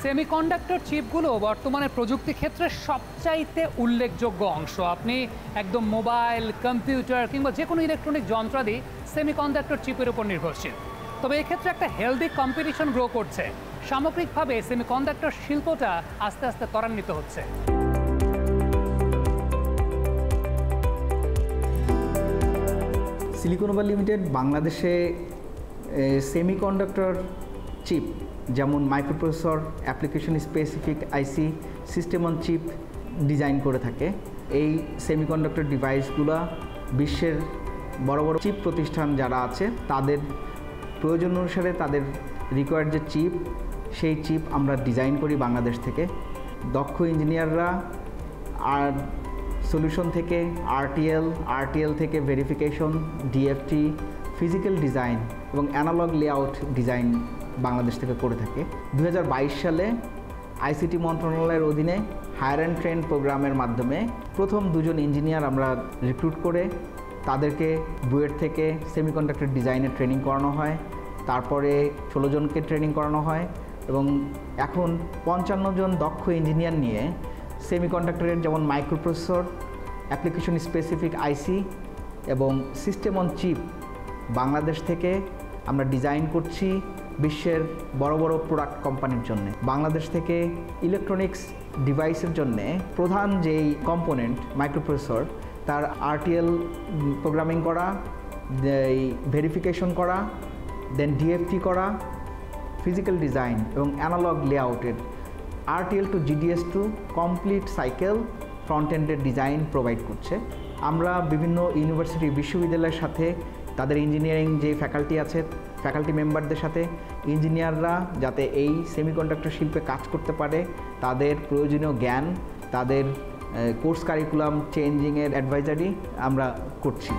Semiconductor চিপগুলো বর্তমানে প্রযুক্তি ক্ষেত্রে সবচাইতে উল্লেখযোগ্য অংশ। আপনি একদম মোবাইল, কম্পিউটার কিংবা যে কোনো ইলেকট্রনিক যন্ত্রাদি সেমিকন্ডাক্টর চিপের উপর নির্ভরশীল। তবে এক্ষেত্রে একটা হেলদি কম্পিটিশন গ্রো করছে। সামগ্রিকভাবে সেমিকন্ডাক্টর শিল্পটা আস্তে আস্তে ত্বরান্বিত হচ্ছে। সিলিকন ভ্যালি লিমিটেড বাংলাদেশে সেমিকন্ডাক্টর চিপ যেমন microprocessor, application specific IC, system on chip design করে থাকে। এই সেমিকন্ডাক্টর ডিভাইসগুলো বিশ্বের বড় বড় চিপ প্রতিষ্ঠান যারা আছে তাদের প্রয়োজন অনুসারে তাদের রিকোয়ার্ড যে চিপ, সেই চিপ আমরা ডিজাইন করি বাংলাদেশ থেকে। দক্ষ ইঞ্জিনিয়াররা আর সলিউশন থেকে আরটিএল থেকে ভেরিফিকেশন, ডিএফটি, ফিজিক্যাল ডিজাইন এবং অ্যানালগ লেআউট ডিজাইন বাংলাদেশ থেকে করে থাকে। 2022 সালে আইসিটি মন্ত্রণালয়ের অধীনে হায়ার অ্যান্ড ট্রেন প্রোগ্রামের মাধ্যমে প্রথম 2জন ইঞ্জিনিয়ার আমরা রিক্রুট করে তাদেরকে বুয়েট থেকে সেমিকন্ডাক্টর ডিজাইনের ট্রেনিং করানো হয়। তারপরে 16 জনকে ট্রেনিং করানো হয় এবং এখন 55 জন দক্ষ ইঞ্জিনিয়ার নিয়ে সেমিকন্ডাক্টরের যেমন মাইক্রোপ্রসেসর, অ্যাপ্লিকেশন স্পেসিফিক আইসি এবং সিস্টেম অন চিপ বাংলাদেশ থেকে আমরা ডিজাইন করছি বিশ্বের বড় বড় প্রোডাক্ট কোম্পানির জন্য। বাংলাদেশ থেকে ইলেকট্রনিক্স ডিভাইসের জন্য প্রধান যেই কম্পোনেন্ট মাইক্রোপ্রসেসর, তার আরটিএল প্রোগ্রামিং করা, ভেরিফিকেশন করা, দেন ডিএফটি করা, ফিজিক্যাল ডিজাইন এবং অ্যানালগ লেআউটের RTL to GDS to complete cycle front এন্ডের ডিজাইন প্রোভাইড করছে। আমরা বিভিন্ন ইউনিভার্সিটি, বিশ্ববিদ্যালয়ের সাথে তাদের ইঞ্জিনিয়ারিং যে ফ্যাকাল্টি আছে, ফ্যাকাল্টি মেম্বারদের সাথে ইঞ্জিনিয়াররা যাতে এই সেমিকন্ডাক্টর শিল্পে কাজ করতে পারে তাদের প্রয়োজনীয় জ্ঞান, তাদের কোর্স কারিকুলাম চেঞ্জিংয়ের অ্যাডভাইজারি আমরা করছি।